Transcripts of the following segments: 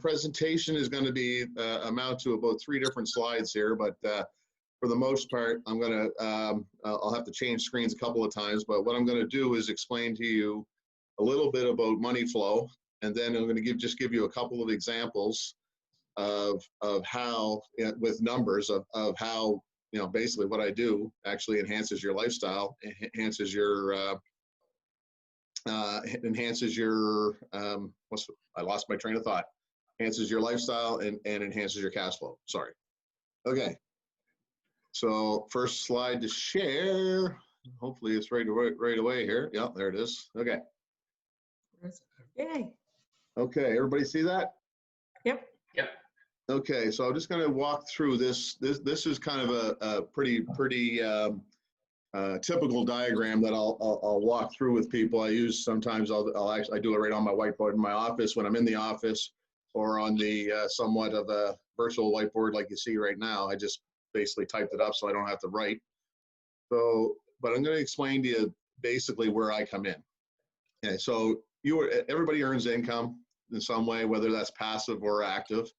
presentation is going to be amount to about 3 different slides here, but for the most part, I'm going to, I'll have to change screens a couple of times, but what I'm going to do is explain to you a little bit about money flow, and then I'm going to just give you a couple of examples of how, with numbers, of how, you know, basically what I do actually enhances your lifestyle, enhances your I lost my train of thought. Enhances your lifestyle and enhances your cash flow. Sorry. Okay. So first slide to share. Hopefully it's right away here. Yeah, there it is. Okay. Yay. Okay, everybody see that? Yep. Yep. Okay, so I'm just going to walk through this. This is kind of a pretty typical diagram that I'll walk through with people. I use sometimes I do it right on my whiteboard in my office when I'm in the office, or on the somewhat of a virtual whiteboard like you see right now. I just basically typed it up so I don't have to write. So, but I'm going to explain to you basically where I come in. Okay, so everybody earns income in some way, whether that's passive or active,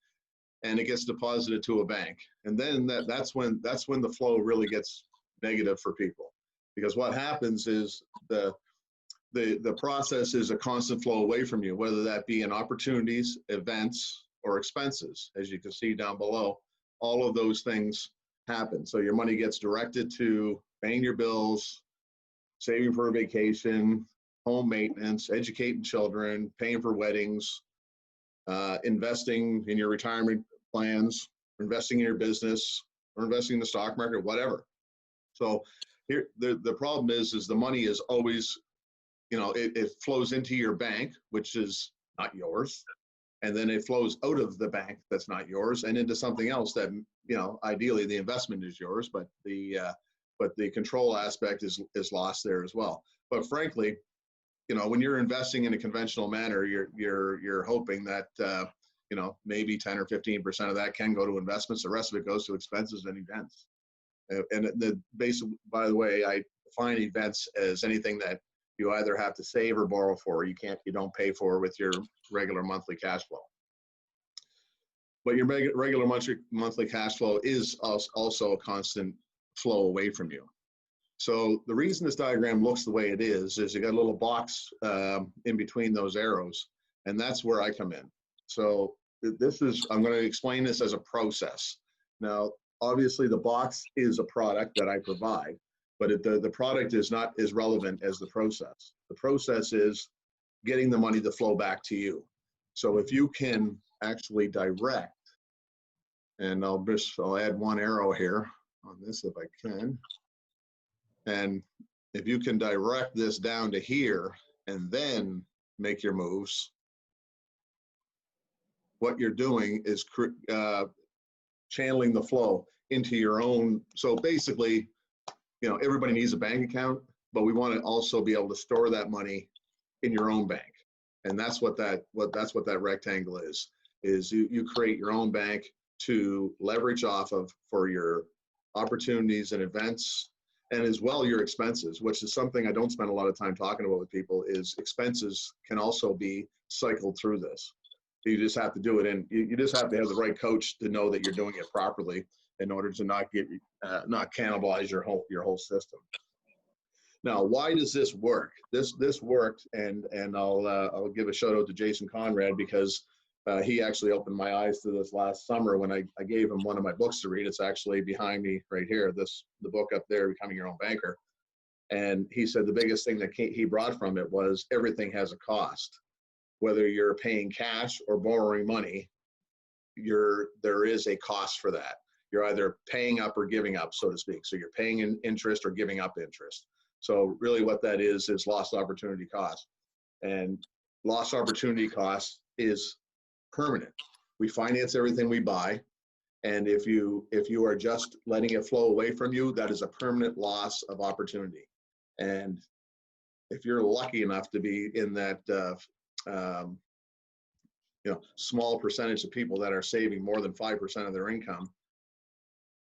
and it gets deposited to a bank. And then that's when the flow really gets negative for people, because what happens is the process is a constant flow away from you, whether that be in opportunities, events, or expenses. As you can see down below, all of those things happen. So your money gets directed to paying your bills, saving for a vacation, home maintenance, educating children, paying for weddings, investing in your retirement plans, investing in your business, or investing in the stock market, whatever. So here, the problem is the money is always, you know, it flows into your bank, which is not yours, and then it flows out of the bank that's not yours and into something else that, you know, ideally the investment is yours, but the control aspect is lost there as well. But frankly, you know, when you're investing in a conventional manner, you're hoping that you know, maybe 10 or 15% of that can go to investments. The rest of it goes to expenses and events. And the base, by the way, I define events as anything that you either have to save or borrow for. You don't pay for with your regular monthly cash flow. But your regular monthly cash flow is also a constant flow away from you. So the reason this diagram looks the way it is you got a little box in between those arrows, and that's where I come in. So I'm going to explain this as a process. Now, obviously the box is a product that I provide, but the product is not as relevant as the process. The process is getting the money to flow back to you. So if you can actually direct, and I'll add one arrow here on this if I can. And if you can direct this down to here and then make your moves, what you're doing is channeling the flow into your own. So basically, you know, everybody needs a bank account, but we want to also be able to store that money in your own bank. And that's what that rectangle is you create your own bank to leverage off of for your opportunities and events, and as well your expenses, which is something I don't spend a lot of time talking about with people. Is expenses can also be cycled through this. You just have to do it, and you just have to have the right coach to know that you're doing it properly in order to not cannibalize your whole system. Now, why does this work? This worked, and I'll give a shout out to Jason Conrad, because he actually opened my eyes to this last summer when I gave him one of my books to read. It's actually behind me right here. The book up there, Becoming Your Own Banker. And he said the biggest thing that he brought from it was everything has a cost. Whether you're paying cash or borrowing money, there is a cost for that. You're either paying up or giving up, so to speak. So you're paying in interest or giving up interest. So really what that is lost opportunity cost. And lost opportunity cost is permanent. We finance everything we buy. And if you are just letting it flow away from you, that is a permanent loss of opportunity. And if you're lucky enough to be in that you know, small percentage of people that are saving more than 5% of their income,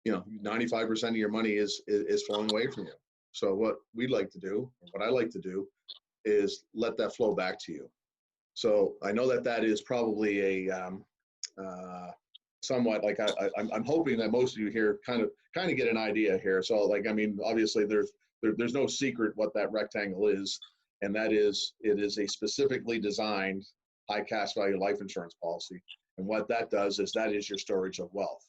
you know, 95% of your money is flowing away from you. So what we'd like to do, what I like to do, is let that flow back to you. So I know that is probably a somewhat like I'm hoping that most of you here kind of get an idea here. So like, I mean, obviously there's no secret what that rectangle is, and that is, it is a specifically designed high cash value life insurance policy. And what that does is that is your storage of wealth.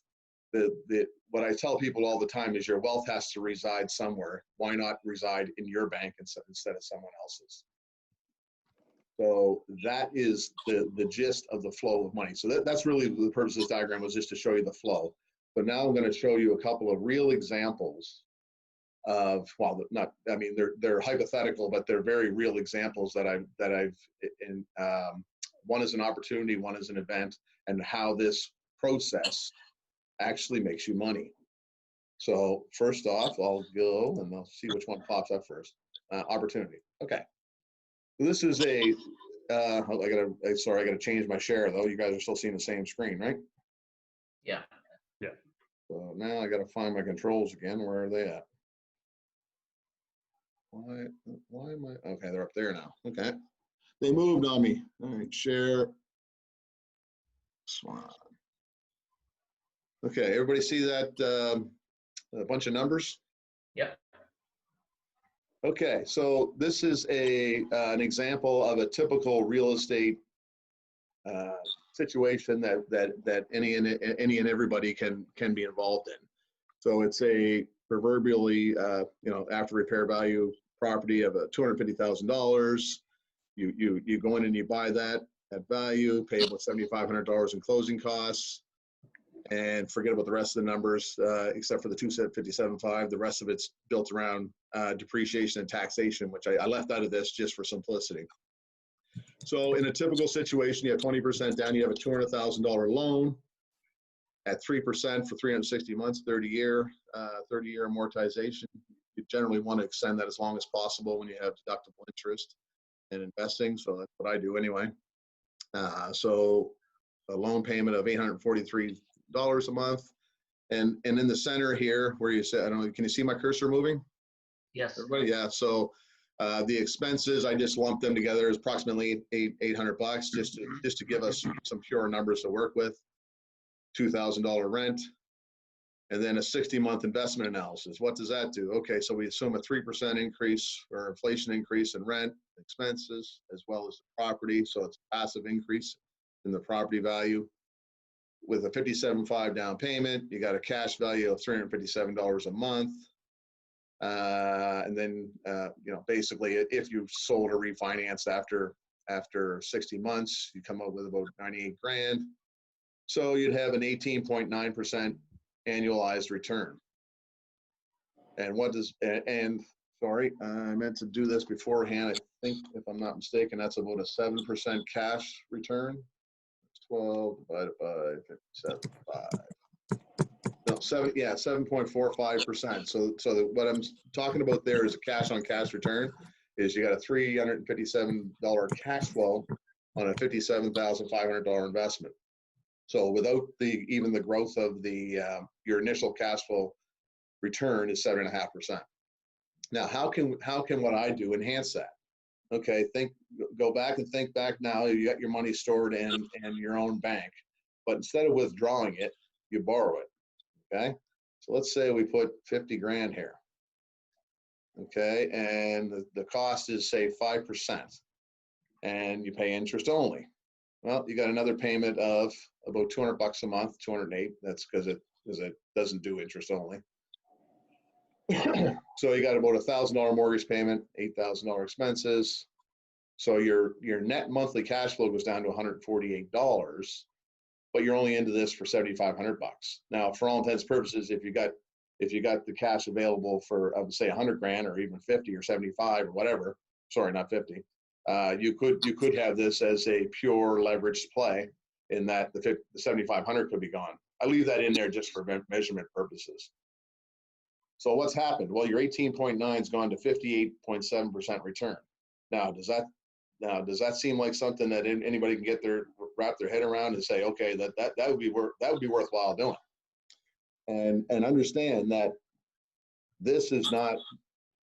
What I tell people all the time is your wealth has to reside somewhere. Why not reside in your bank instead of someone else's? So that is the gist of the flow of money. So that's really the purpose of this diagram, was just to show you the flow. But now I'm going to show you a couple of real examples of, well, not, I mean, they're hypothetical, but they're very real examples that I've one is an opportunity, one is an event, and how this process actually makes you money. So first off, I'll go and I'll see which one pops up first. Opportunity. Okay. This is a, I gotta change my share though. You guys are still seeing the same screen, right? Yeah. Yeah. So now I gotta find my controls again. Where are they at? Why am I, okay, they're up there now. Okay. They moved on me. All right, share. Swan. Okay, everybody see that a bunch of numbers? Yep. Okay, so this is an example of a typical real estate situation that any and everybody can be involved in. So it's a proverbially after repair value property of $250,000. You go in and you buy that at value, pay about $7,500 in closing costs, and forget about the rest of the numbers, except for the $257,500. The rest of it's built around depreciation and taxation, which I left out of this just for simplicity. So in a typical situation, you have 20% down, you have a $200,000 loan at 3% for 360 months, 30-year amortization. You generally want to extend that as long as possible when you have deductible interest and investing. So that's what I do anyway. So a loan payment of $843 a month. And in the center here, where you say, I don't know, can you see my cursor moving? Yes. Everybody, yeah. So the expenses, I just lumped them together as approximately $800, just to give us some pure numbers to work with. $2,000 rent, and then a 60-month investment analysis. What does that do? Okay, so we assume a 3% increase or inflation increase in rent expenses as well as the property. So it's a passive increase in the property value. With a $57,500 down payment, you got a cash value of $357 a month. And then, basically, if you sold or refinanced after 60 months, you come up with about 98 grand. So you'd have an 18.9% annualized return. And sorry, I meant to do this beforehand. I think, if I'm not mistaken, that's about a 7% cash return. 12 divided by 57.5. No, 7.45%. So what I'm talking about there is a cash on cash return. Is you got a $357 cash flow on a $57,500 investment. So without even the growth of your initial cash flow return is 7.5%. Now, how can what I do enhance that? Okay, go back and think back now. You got your money stored in your own bank, but instead of withdrawing it, you borrow it. Okay, so let's say we put 50 grand here. Okay, and the cost is say 5%, and you pay interest only. Well, you got another payment of about $200 a month, 208. That's because it doesn't do interest only. So you got about $1,000 mortgage payment, $8,000 expenses. So your net monthly cash flow goes down to $148, but you're only into this for $7,500. Now, for all intents and purposes, if you got the cash available for, I would say, 100 grand or even 50 or 75 or whatever. Sorry, not 50. You could have this as a pure leveraged play, in that the 7,500 could be gone. I leave that in there just for measurement purposes. So what's happened? Well, your 18.9 has gone to 58.7% return. Now, does that seem like something that anybody can wrap their head around and say, okay, that would be worthwhile doing? And understand that this is not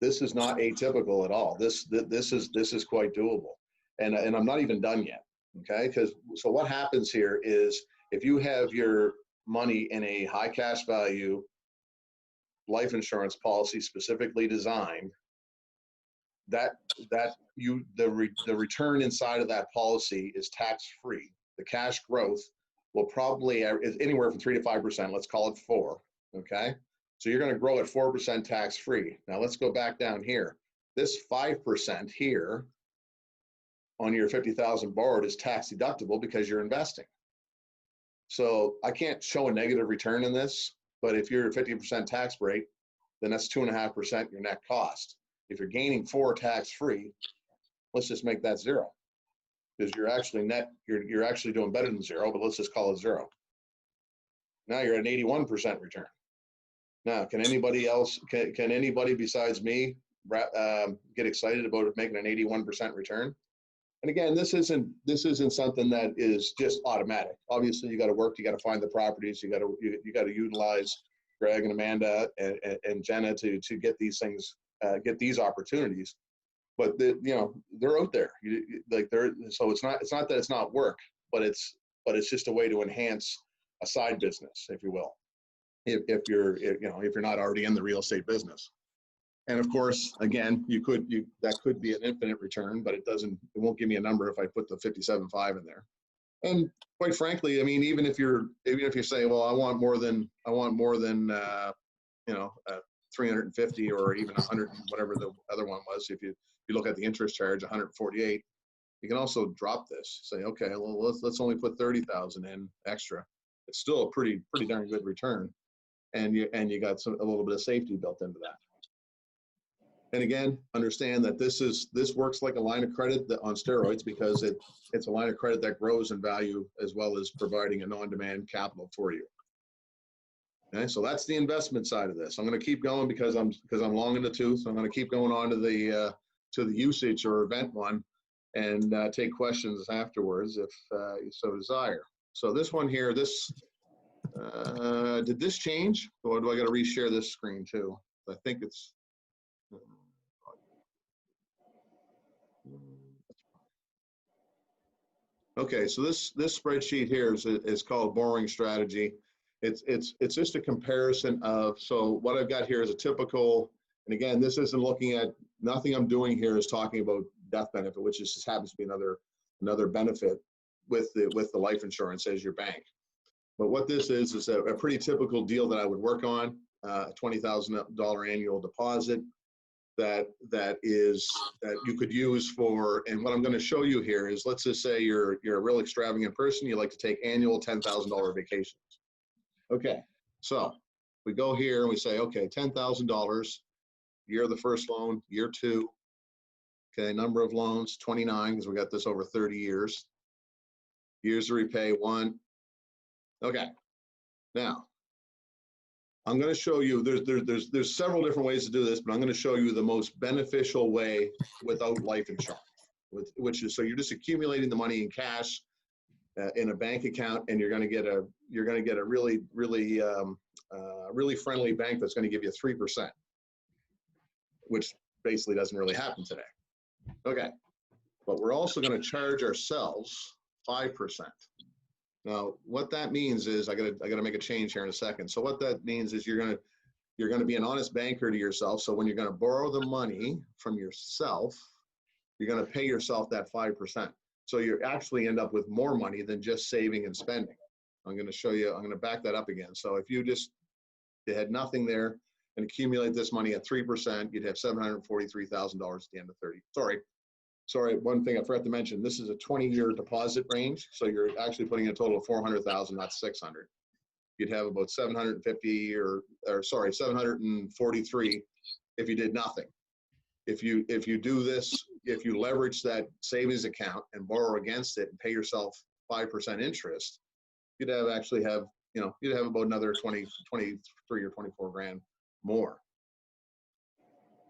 atypical at all. This is quite doable, and I'm not even done yet. Okay, so what happens here is If you have your money in a high cash value life insurance policy specifically designed, the return inside of that policy is tax free. The cash growth will probably is anywhere from 3 to 5%. Let's call it 4. Okay, so you're going to grow at 4% tax free. Now let's go back down here. This 5% here on your 50,000 borrowed is tax deductible because you're investing. So I can't show a negative return in this, but if you're a 50% tax rate, then that's 2.5% your net cost. If you're gaining 4 tax free, let's just make that 0, because you're actually you're actually doing better than 0, but let's just call it 0. Now you're at an 81% return. Now, can anybody else, can anybody besides me get excited about making an 81% return? And again, this isn't something that is just automatic. Obviously, you got to work, you got to find the properties, you got to utilize Greg and Amanda and Jenna to get these things, get these opportunities. But they're out there. So it's not that it's not work, but it's just a way to enhance a side business, if you will, if you're not already in the real estate business. And of course, again, that could be an infinite return, but it won't give me a number if I put the 57.5 in there. And quite frankly, I mean, even if you say, well, I want more than 350 or even 100, whatever the other one was. If you look at the interest charge, 148, you can also drop this. Say, okay, well, let's only put 30,000 in extra. It's still a pretty darn good return, and you got a little bit of safety built into that. And again, understand that this works like a line of credit on steroids, because it's a line of credit that grows in value as well as providing a non-demand capital for you. Okay, so that's the investment side of this. I'm going to keep going because I'm long in the tooth. So I'm going to keep going on to the usage or event one, and take questions afterwards if you so desire. So this one here, did this change, or do I got to reshare this screen too? I think it's. Okay, so this spreadsheet here is called borrowing strategy. It's just a comparison of, so what I've got here is a typical, and again, this isn't looking at, nothing I'm doing here is talking about death benefit, which just happens to be another benefit with the life insurance as your bank. But what this is a pretty typical deal that I would work on, a $20,000 annual deposit that you could use for, and what I'm going to show you here is, let's just say you're a real extravagant person, you like to take annual $10,000 vacations. Okay, so we go here and we say, okay, $10,000, year of the first loan, year 2, okay, number of loans, 29, because we got this over 30 years. Years to repay, 1. Okay, now I'm going to show you, there's several different ways to do this, but I'm going to show you the most beneficial way without life insurance, which is, so you're just accumulating the money in cash in a bank account, and you're going to get a really friendly bank that's going to give you 3%, which basically doesn't really happen today. Okay, but we're also going to charge ourselves 5%. Now, what that means is, I gotta make a change here in a second. So what that means is you're gonna be an honest banker to yourself. So when you're gonna borrow the money from yourself, you're gonna pay yourself that 5%. So you actually end up with more money than just saving and spending. I'm gonna show you. I'm gonna back that up again. So if you had nothing there and accumulate this money at 3%, you'd have $743,000 at the end of 30. Sorry, one thing I forgot to mention, this is a 20-year deposit range, so you're actually putting a total of 400,000, not 600. You'd have about 743 if you did nothing. If you do this, if you leverage that savings account and borrow against it and pay yourself 5% interest, you'd have about another 23 or 24 grand more.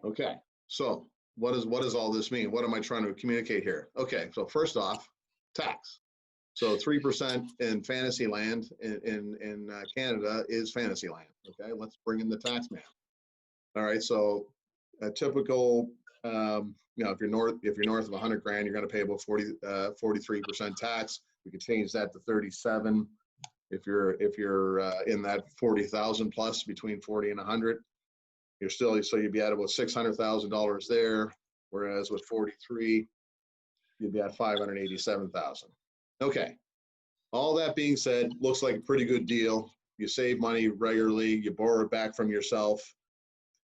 Okay, so what does all this mean? What am I trying to communicate here? Okay, so first off, tax. So 3% in fantasy land in Canada is fantasy land. Okay, let's bring in the tax man. All right, so a typical, if you're north of 100 grand, you're going to pay about 43% tax. We could change that to 37. If you're in that 40,000 plus, between 40 and 100, you're still, so you'd be at about $600,000 there. Whereas with 43, you'd be at 587,000. Okay. All that being said, looks like a pretty good deal. You save money regularly, you borrow it back from yourself,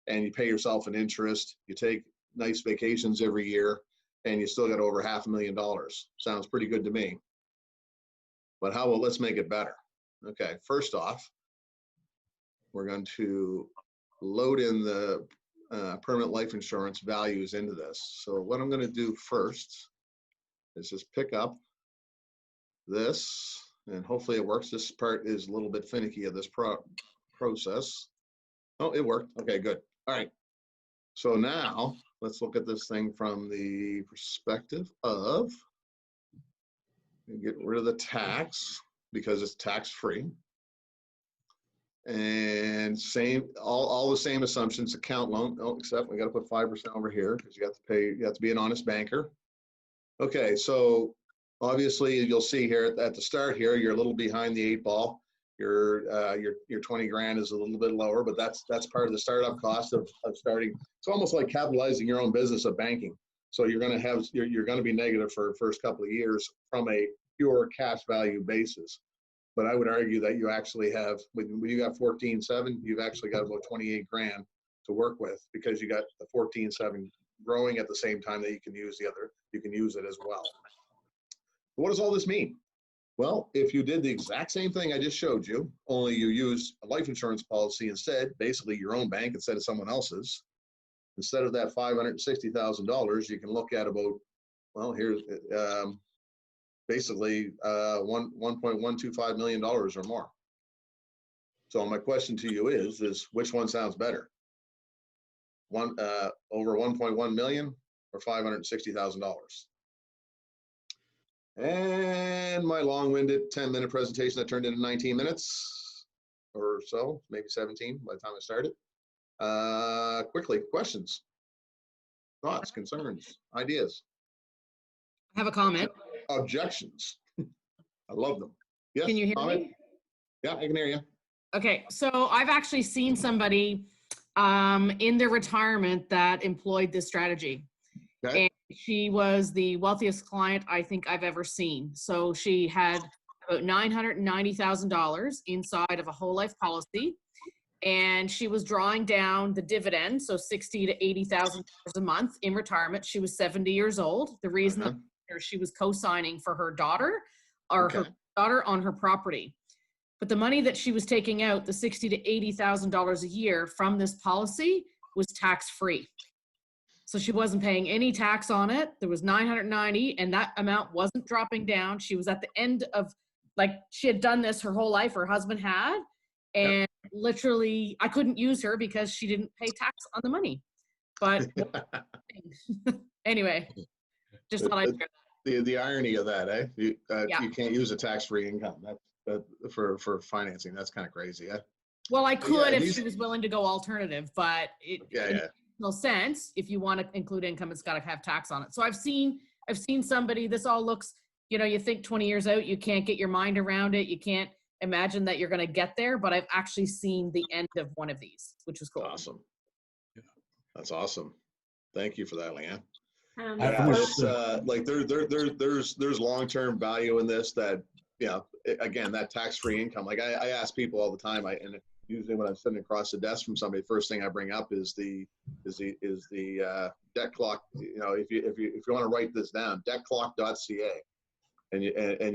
and you pay yourself an interest. You take nice vacations every year, and you still got over $500,000. Sounds pretty good to me. But how about, let's make it better. Okay, first off, we're going to load in the permanent life insurance values into this. So what I'm going to do first is just pick up this, and hopefully it works. This part is a little bit finicky of this process. Oh, it worked. Okay, good. All right. So now let's look at this thing from the perspective of, get rid of the tax because it's tax-free. And same, all the same assumptions, account loan, oh, except we got to put 5% over here because you have to pay, you have to be an honest banker. Okay, so obviously you'll see here at the start here, you're a little behind the 8 ball. Your 20 grand is a little bit lower, but that's part of the startup cost of starting. It's almost like capitalizing your own business of banking. So you're going to have, you're going to be negative for the first couple of years from a pure cash value basis. But I would argue that you actually have, when you got 14.7, you've actually got about 28 grand to work with, because you got the 14.7 growing at the same time that you can use the other, you can use it as well. What does all this mean? Well, if you did the exact same thing I just showed you, only you used a life insurance policy instead, basically your own bank instead of someone else's, instead of that $560,000, you can look at about, well, here's basically $1.125 million or more. So my question to you is which one sounds better? Over 1.1 million or $560,000? And my long-winded 10-minute presentation that turned into 19 minutes or so, maybe 17 by the time I started. Quickly, questions, thoughts, concerns, ideas? I have a comment. Objections. I love them. Yes, Can you hear comment? me? Yeah, I can hear you. Okay, so I've actually seen somebody in their retirement that employed this strategy. Okay. And she was the wealthiest client I think I've ever seen. So she had about $990,000 inside of a whole life policy, and she was drawing down the dividend, so $60,000 to $80,000 a month in retirement. She was 70 years old. The reason she was co-signing for her daughter, or her daughter on her property. But the money that she was taking out, the $60,000 to $80,000 a year from this policy, was tax-free. So she wasn't paying any tax on it. There was 990, and that amount wasn't dropping down. She was at the end of, like, she had done this her whole life, her husband had, and literally I couldn't use her because she didn't pay tax on the money. But anyway, just thought I'd share. The irony of that, eh? You can't use a tax-free income for financing. That's kind of crazy. Eh? Well, I could if she was willing to go alternative, but it yeah. No sense. If you want to include income, it's got to have tax on it. So I've seen somebody, this all looks, you think 20 years out, you can't get your mind around it. You can't imagine that you're going to get there, but I've actually seen the end of one of these, which was cool. Awesome. Yeah, that's awesome. Thank you for that, Leanne. Like there's long-term value in this that, again, that tax-free income. Like I ask people all the time, and usually when I'm sitting across the desk from somebody, first thing I bring up is the debt clock. If you want to write this down, debtclock.ca, and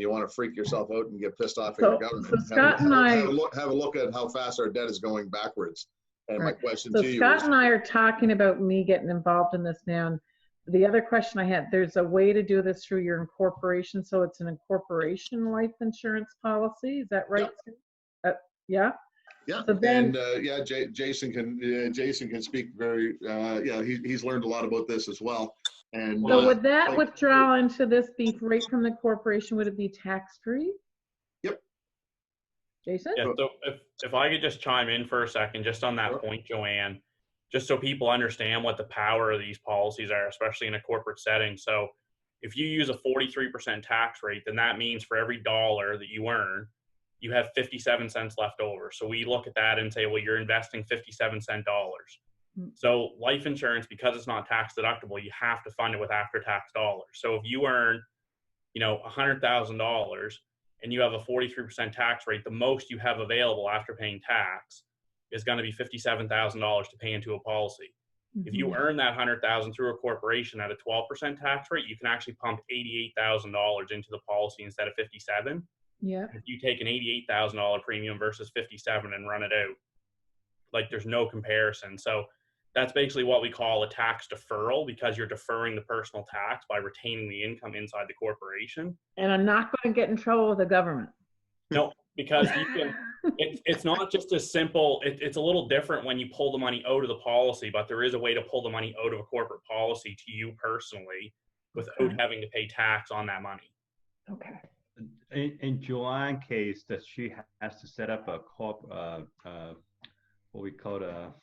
you want to freak yourself out and get pissed off at your government. So Scott and I have a look at how fast our debt is going backwards. And my question to you Scott and I are talking about me getting involved in this now. And the other question I had, there's a way to do this through your incorporation, so it's an incorporation life insurance policy. Is that right? Yeah. So then, and Jason can speak very. He's learned a lot about this as well. And so would that withdrawal into this be right from the corporation? Would it be tax free? Yep. Jason? Yeah. So if I could just chime in for a second, just on that point, Joanne, just so people understand what the power of these policies are, especially in a corporate setting. So if you use a 43% tax rate, then that means for every dollar that you earn, you have 57 cents left over. So we look at that and say, well, you're investing 57 cent dollars. So life insurance, because it's not tax deductible, you have to fund it with after-tax dollars. So if you earn, $100,000 and you have a 43% tax rate, the most you have available after paying tax is going to be $57,000 to pay into a policy. If you earn that $100,000 through a corporation at a 12% tax rate, you can actually pump $88,000 into the policy instead of 57. Yeah. If you take an $88,000 premium versus 57 and run it out, like there's no comparison. So that's basically what we call a tax deferral, because you're deferring the personal tax by retaining the income inside the corporation. And I'm not going to get in trouble with the government. No, because you can. It's not just as simple. It's a little different when you pull the money out of the policy, but there is a way to pull the money out of a corporate policy to you personally without having to pay tax on that money. Okay. In Joanne's case, that she has to set up a what we call a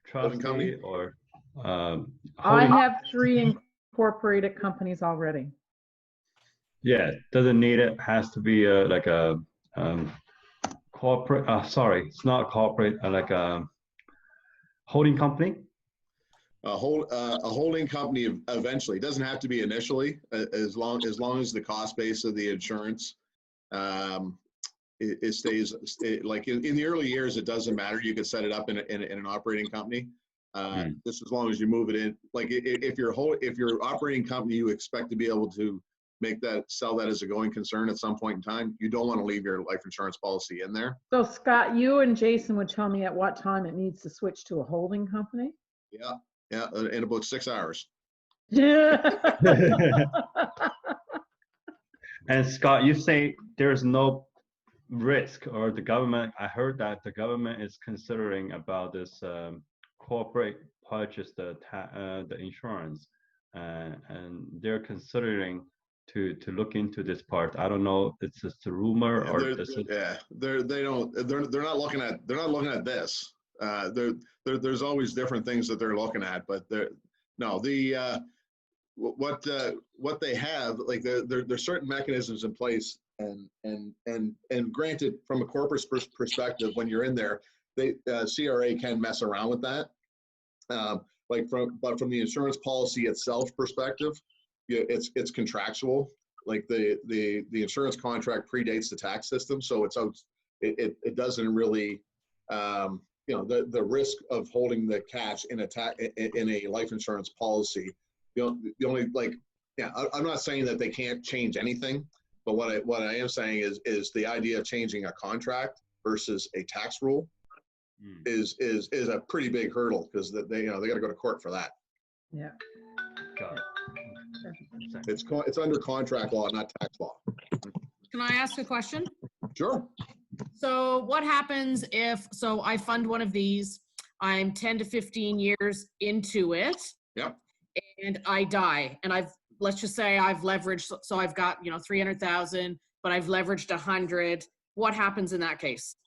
trust company? or I have 3 incorporated companies already. yeah, doesn't need it. Has to be like a corporate. Sorry, it's not corporate. Like a holding company. A holding company eventually. It doesn't have to be initially, as long as the cost base of the insurance it stays like in the early years. It doesn't matter. You could set it up in an operating company. Just as long as you move it in. Like if your operating company, you expect to be able to sell that as a going concern at some point in time. You don't want to leave your life insurance policy in there. So Scott, you and Jason would tell me at what time it needs to switch to a holding company? Yeah, in about 6 hours. And Scott, you say there's no risk, or the government, I heard that the government is considering about this corporate purchase the insurance, and they're considering to look into this part. I don't know, it's just a rumor or they're not looking at this. There's always different things that they're looking at, but what they have, like there's certain mechanisms in place, and granted, from a corporate perspective, when you're in there, CRA can mess around with that. But from the insurance policy itself perspective, it's contractual. Like the insurance contract predates the tax system, so it doesn't really. The risk of holding the cash in a life insurance policy, I'm not saying that they can't change anything, but what I am saying is the idea of changing a contract versus a tax rule is a pretty big hurdle, because they got to go to court for that. Yeah. Got it. It's under contract law, not tax law. Can I ask a question? Sure. So what happens if I fund one of these, I'm 10 to 15 years into it. Yep. And I die, and let's just say I've leveraged, so I've got 300,000, but I've leveraged 100. What happens in that case?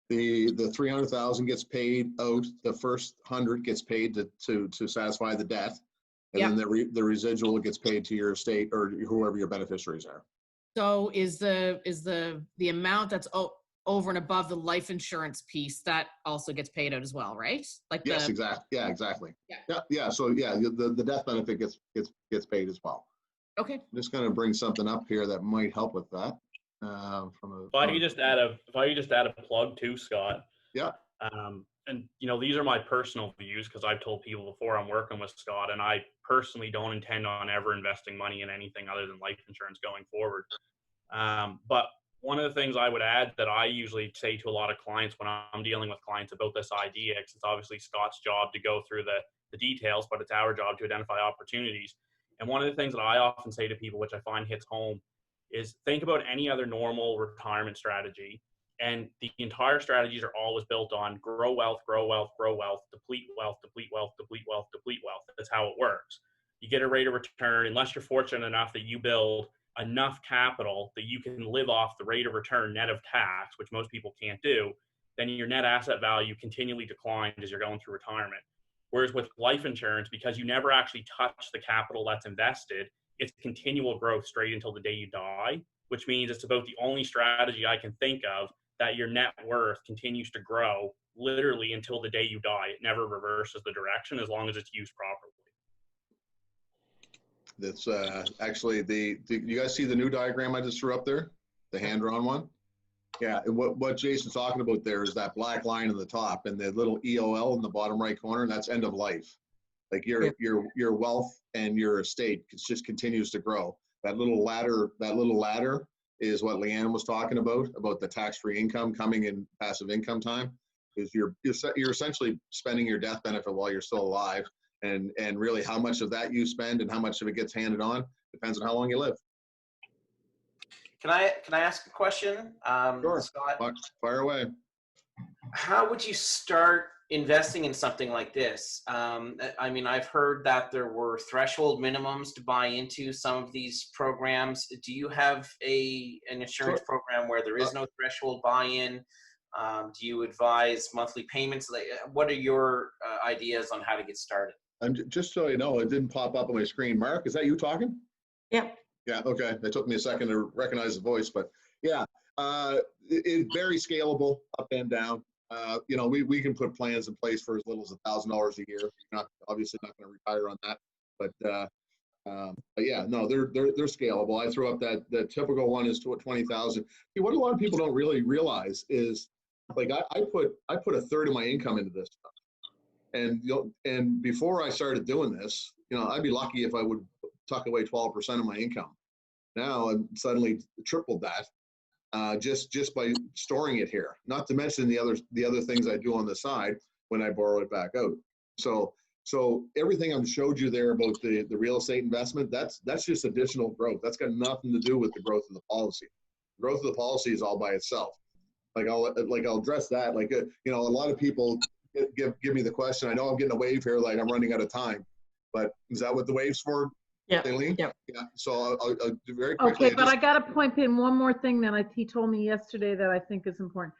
The 300,000 gets paid out. The first 100 gets paid to satisfy the debt, and then the residual gets paid to your estate or whoever your beneficiaries are. So is the amount that's over and above the life insurance piece that also gets paid out as well, right? Yes, exactly. Yeah, exactly. Yeah. Yeah. So the death benefit gets paid as well. Okay. I'm just going to bring something up here that might help with that. If I could just add a plug too, Scott. Yeah. And these are my personal views, because I've told people before I'm working with Scott, and I personally don't intend on ever investing money in anything other than life insurance going forward. But one of the things I would add that I usually say to a lot of clients when I'm dealing with clients about this idea, because it's obviously Scott's job to go through the details, but it's our job to identify opportunities. And one of the things that I often say to people, which I find hits home, is think about any other normal retirement strategy. And the entire strategies are always built on grow wealth, grow wealth, grow wealth, deplete wealth, deplete wealth, deplete wealth, deplete wealth. That's how it works. You get a rate of return, unless you're fortunate enough that you build enough capital that you can live off the rate of return net of tax, which most people can't do, then your net asset value continually declines as you're going through retirement. Whereas with life insurance, because you never actually touch the capital that's invested, it's continual growth straight until the day you die. which means it's about the only strategy I can think of that your net worth continues to grow literally until the day you die. It never reverses the direction as long as it's used properly. That's actually you guys see the new diagram I just threw up there? The hand-drawn one? Yeah, and what Jason's talking about there is that black line in the top and the little EOL in the bottom right corner, that's end of life. Like your wealth and your estate just continues to grow. That little ladder is what Leanne was talking about the tax-free income coming in passive income time. Is you're essentially spending your death benefit while you're still alive, and really how much of that you spend and how much of it gets handed on depends on how long you live. Can I ask a question? Sure. Scott, Fire away. how would you start investing in something like this? I mean, I've heard that there were threshold minimums to buy into some of these programs. Do you have an insurance program where there is no threshold buy-in? Do you advise monthly payments? What are your ideas on how to get started? Just so you know, it didn't pop up on my screen. Mark, is that you talking? Yep. Yeah, okay. It took me a second to recognize the voice, but yeah, it's very scalable up and down. We can put plans in place for as little as $1,000 a year. You're obviously not going to retire on that, but yeah, no, they're scalable. I threw up that the typical one is to 20,000. What a lot of people don't really realize is, like, I put a third of my income into this stuff, and before I started doing this, I'd be lucky if I would tuck away 12% of my income. Now I'm suddenly tripled that, just by storing it here. Not to mention the other things I do on the side when I borrow it back out. So everything I've showed you there about the real estate investment, that's just additional growth. That's got nothing to do with the growth of the policy. The growth of the policy is all by itself. I'll address that. A lot of people give me the question. I know I'm getting a wave here, like I'm running out of time, but is that what the wave's for? Yeah. Aileen? Yep. Yeah. So I'll do very quickly. Okay, but I got to point in one more thing that he told me yesterday that I think is important.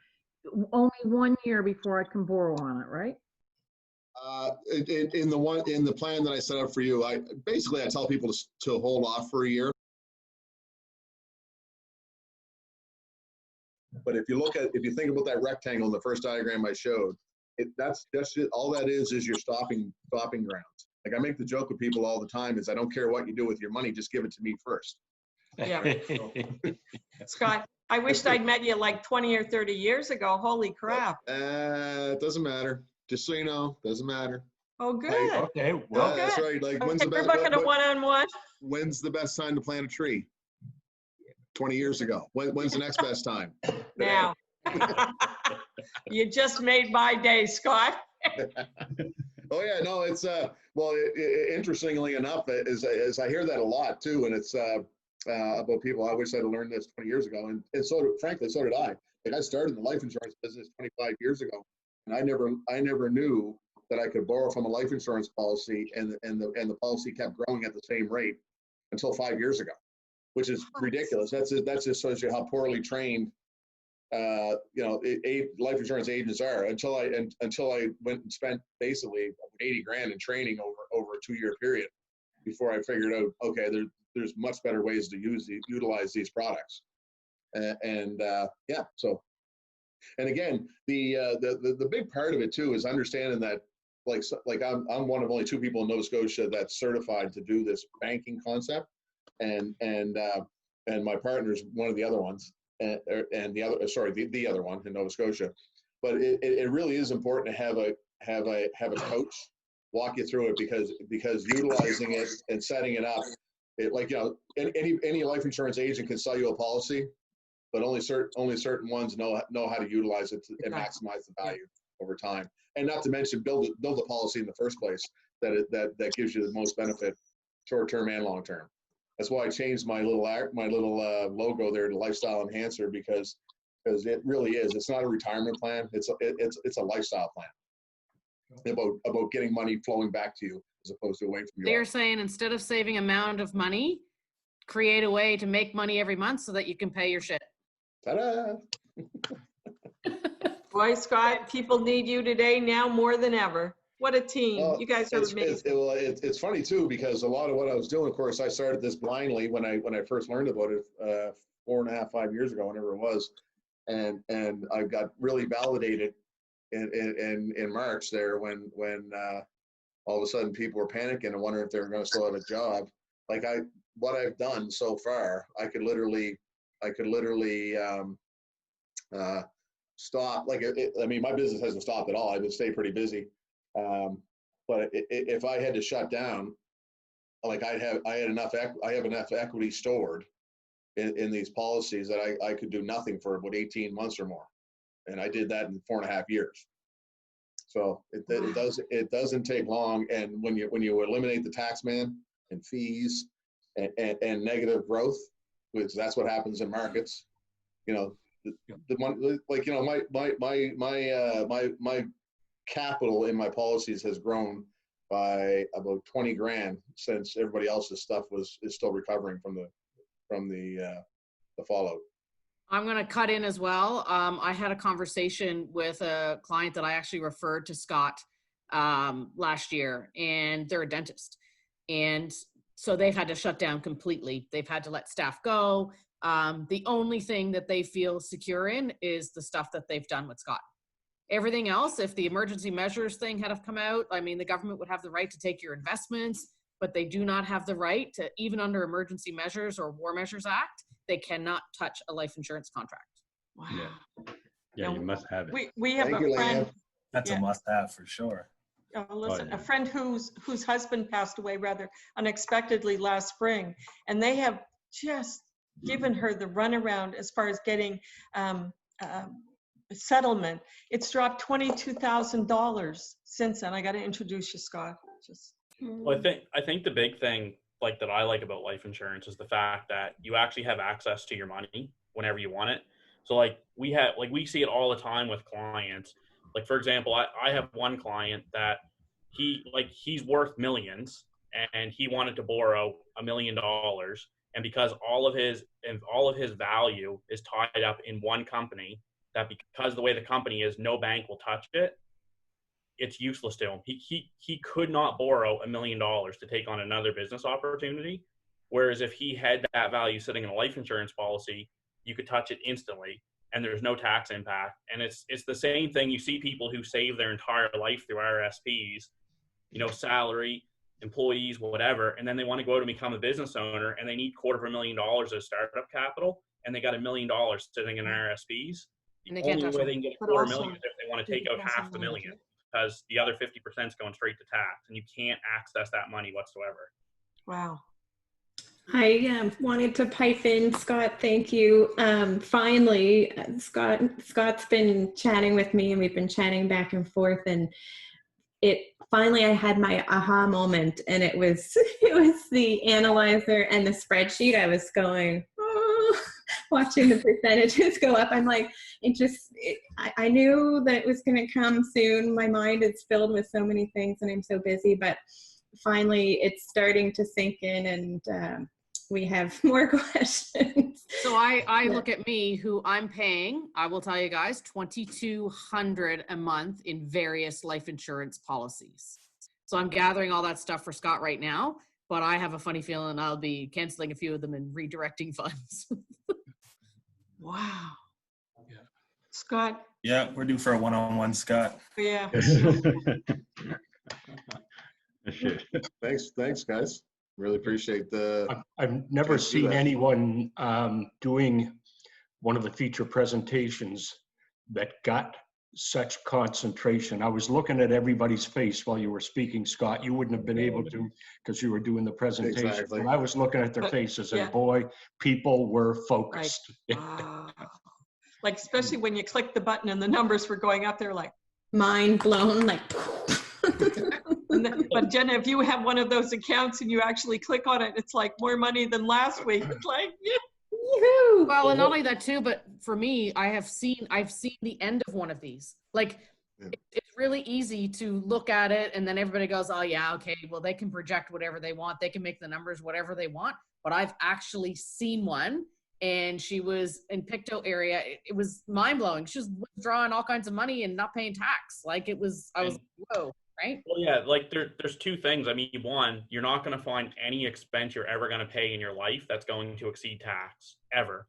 Only 1 year before I can borrow on it, right? In the plan that I set up for you, I tell people to hold off for a year. But if you think about that rectangle in the first diagram I showed, that's it. All that is your stopping grounds. Like I make the joke with people all the time is I don't care what you do with your money, just give it to me first. Yeah. Scott, I wished I'd met you like 20 or 30 years ago. Holy crap. It doesn't matter. Just so you know, doesn't matter. Oh, good. Okay, well, That's right. Like Okay, we're booking a one-on-one. When's the best time to plant a tree? 20 years ago. When's the next best time? Now. You just made my day, Scott. Oh yeah, no, it's interestingly enough, is I hear that a lot too, and it's about people. I wish I'd learned this 20 years ago, and so did I. Like I started in the life insurance business 25 years ago, and I never knew that I could borrow from a life insurance policy, and the policy kept growing at the same rate until 5 years ago, which is ridiculous. That's just shows you how poorly trained life insurance agents are. Until I went and spent basically 80 grand in training over a 2-year period before I figured out, okay, there's much better ways to utilize these products. So, and again, the big part of it too is understanding that like I'm one of only 2 people in Nova Scotia that's certified to do this banking concept, and my partner's one of the other ones. And the other one in Nova Scotia, but it really is important to have a coach walk you through it because utilizing it and setting it up, any life insurance agent can sell you a policy, but only certain ones know how to utilize it and maximize the value over time, and not to mention build the policy in the first place that gives you the most benefit, short term and long term. That's why I changed my little logo there to Lifestyle Enhancer because it really is. It's not a retirement plan. It's a lifestyle plan about getting money flowing back to you as opposed to away from you. They're saying instead of saving amount of money, create a way to make money every month so that you can pay your shit. Ta-da! Boy, Scott, people need you today now more than ever. What a team. Well, you guys are amazing. It's funny too, because a lot of what I was doing, of course, I started this blindly when I first learned about it 4.5, 5 years ago, whenever it was. And I got really validated in March there when all of a sudden people were panicking and wondering if they were going to still have a job. Like what I've done so far, I could literally stop. Like, I mean, my business hasn't stopped at all. I've been staying pretty busy. But if I had to shut down, like I have enough equity stored in these policies that I could do nothing for about 18 months or more. And I did that in 4.5 years. So it doesn't take long. And when you eliminate the tax man and fees and negative growth, which that's what happens in markets, you know, the one, like, you know, my capital in my policies has grown by about 20 grand since everybody else's stuff is still recovering from the fallout. I'm going to cut in as well. I had a conversation with a client that I actually referred to Scott last year, and they're a dentist. And so they've had to shut down completely. They've had to let staff go. The only thing that they feel secure in is the stuff that they've done with Scott. Everything else, if the emergency measures thing had have come out, I mean, the government would have the right to take your investments, but they do not have the right to, even under emergency measures or War Measures Act, they cannot touch a life insurance contract. Wow. Yeah, you must have it. We have Thank a you, friend. Leanne. That's Yeah. a must-have for sure. Listen, yeah. a friend whose husband passed away rather unexpectedly last spring, and they have just given her the runaround as far as getting settlement. It's dropped $22,000 since then. I got to introduce you, Scott. Well, I think the big thing like that I like about life insurance is the fact that you actually have access to your money whenever you want it. So like we see it all the time with clients. Like, for example, I have one client that he's worth millions and he wanted to borrow $1 million. And because all of his value is tied up in one company, that because the way the company is, no bank will touch it, it's useless to him. He could not borrow $1 million to take on another business opportunity. Whereas if he had that value sitting in a life insurance policy, you could touch it instantly and there's no tax impact. And it's the same thing. You see people who save their entire life through RSPs, you know, salary, employees, whatever, and then they want to go to become a business owner and they need $250,000 as startup capital and they got $1 million sitting in RSPs. And they The can't only touch way them. they can get But $250,000 also, is if they want to take out half the million, because the other 50% is going straight to tax and you can't access that money whatsoever. Wow. I wanted to pipe in, Scott. Thank you. Finally, Scott's been chatting with me, and we've been chatting back and forth. And finally, I had my aha moment, and it was the analyzer and the spreadsheet. I was going, oh, watching the percentages go up. I'm like, I knew that it was going to come soon. My mind is filled with so many things, and I'm so busy. But finally, it's starting to sink in, and we have more questions. So I look at me, who I'm paying, I will tell you guys, $2,200 a month in various life insurance policies. So I'm gathering all that stuff for Scott right now, but I have a funny feeling I'll be canceling a few of them and redirecting funds. Wow. Yeah. Scott. Yeah, we're due for a one-on-one, Scott. Yeah. Thanks, guys. Really appreciate I've never Can't do seen that. anyone doing one of the feature presentations that got such concentration. I was looking at everybody's face while you were speaking, Scott. You wouldn't have been able to because you were doing the presentation. Exactly. But I was looking at their But, faces, yeah. and boy, people were focused. Wow. Like, especially when you click the button and the numbers were going up, they're like, Mind blown, like. but Jenna, if you have one of those accounts and you actually click on it, it's like more money than last week. It's like, yeah. Yoo-hoo! Well, and not only that too, but for me, I've seen the end of one of these. Like, Yeah. it's really easy to look at it and then everybody goes, oh yeah, okay, well, they can project whatever they want. They can make the numbers whatever they want. But I've actually seen one, and she was in Pictou area. It was mind blowing. She was withdrawing all kinds of money and not paying tax. Like, I was like, whoa, right? Well, yeah, like there's two things. I mean, one, you're not going to find any expense you're ever going to pay in your life that's going to exceed tax, ever.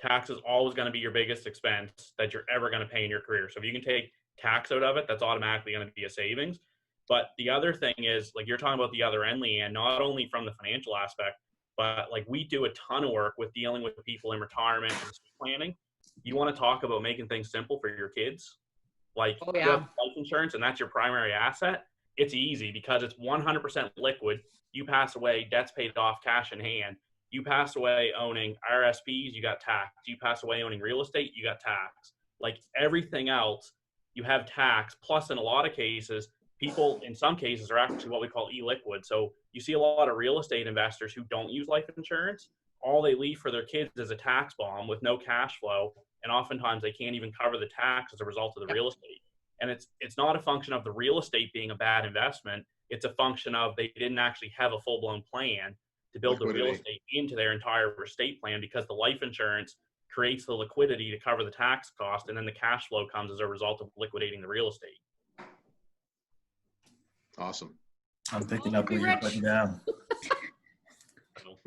tax is always going to be your biggest expense that you're ever going to pay in your career. So if you can take tax out of it, that's automatically going to be a savings. But the other thing is, like you're talking about the other end, Leanne, not only from the financial aspect, but like we do a ton of work with dealing with people in retirement and estate planning. You want to talk about making things simple for your kids, like Oh, you yeah. have life insurance, and that's your primary asset. It's easy because it's 100% liquid. You pass away, debt's paid off, cash in hand. You pass away owning RSPs, you got tax. You pass away owning real estate, you got tax. Like everything else, you have tax. Plus, in a lot of cases, people in some cases are actually what we call e-liquid. So you see a lot of real estate investors who don't use life insurance. All they leave for their kids is a tax bomb with no cash flow. And oftentimes they can't even cover the tax as a result of the real estate. And it's not a function of the real estate being a bad investment. It's a function of they didn't actually have a full-blown plan to build the real Liquidity. estate into their entire estate plan, because the life insurance creates the liquidity to cover the tax cost, and then the cash flow comes as a result of liquidating the real estate. Awesome. I'm picking up Be what you're rich. putting down. So,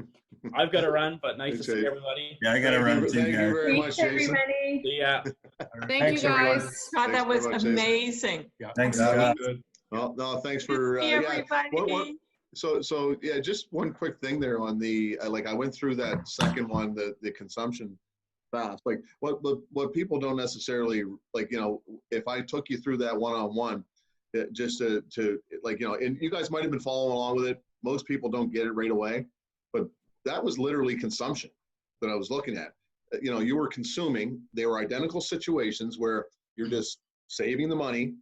I've got to run, but nice to Thanks, see Dave. everybody. Yeah, I gotta Thank run you- too, Thank you guys. very much, Thanks, Jason. everybody. See ya. Thank Thanks, you everyone. guys. Scott, Thanks that was very much, Jason. amazing. Thanks, Yeah, Scott. Good. Well, no, thanks for, Hey, yeah. everybody. So yeah, just one quick thing there on the, like I went through that second one, the consumption fast. Like what people don't necessarily, like, you know, if I took you through that one-on-one, just to like, you know, and you guys might have been following along with it. Most people don't get it right away, but that was literally consumption that I was looking at. You know, you were consuming, they were identical situations where you're just saving the money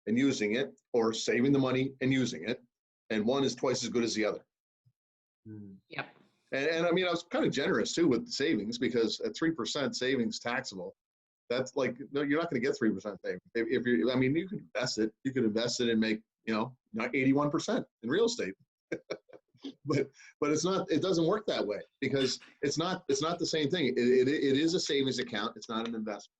and using it, or saving the money and using it. And one is twice as good as the other. Yep. And I mean, I was kind of generous too with the savings, because at 3% savings taxable, that's like, no, you're not going to get 3% savings. If you, I mean, you could invest it. You could invest it and make, you know, not 81% in real estate. but it's not. It doesn't work that way, because it's not the same thing. It is a savings account. It's not an investment.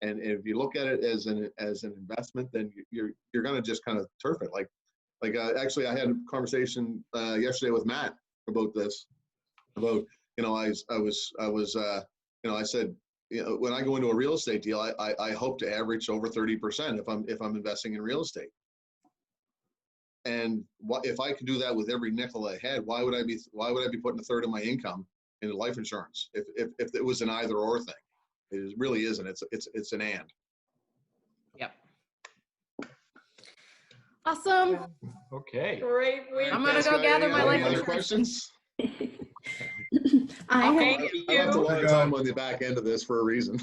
And if you look at it as an investment, then you're going to just kind of turf it. Like actually, I had a conversation yesterday with Matt about this. About, you know, I was you know, I said, you know, when I go into a real estate deal, I hope to average over 30% if I'm investing in real estate. And if I could do that with every nickel I had, why would I be putting a third of my income into life insurance if it was an either or thing? It really isn't. It's an and. Yep. Awesome. Okay. Great week. I'm gonna Thanks, go guys. gather my Any life other insurance. questions? I Okay. have I left a lot of time on the back end of this for a reason.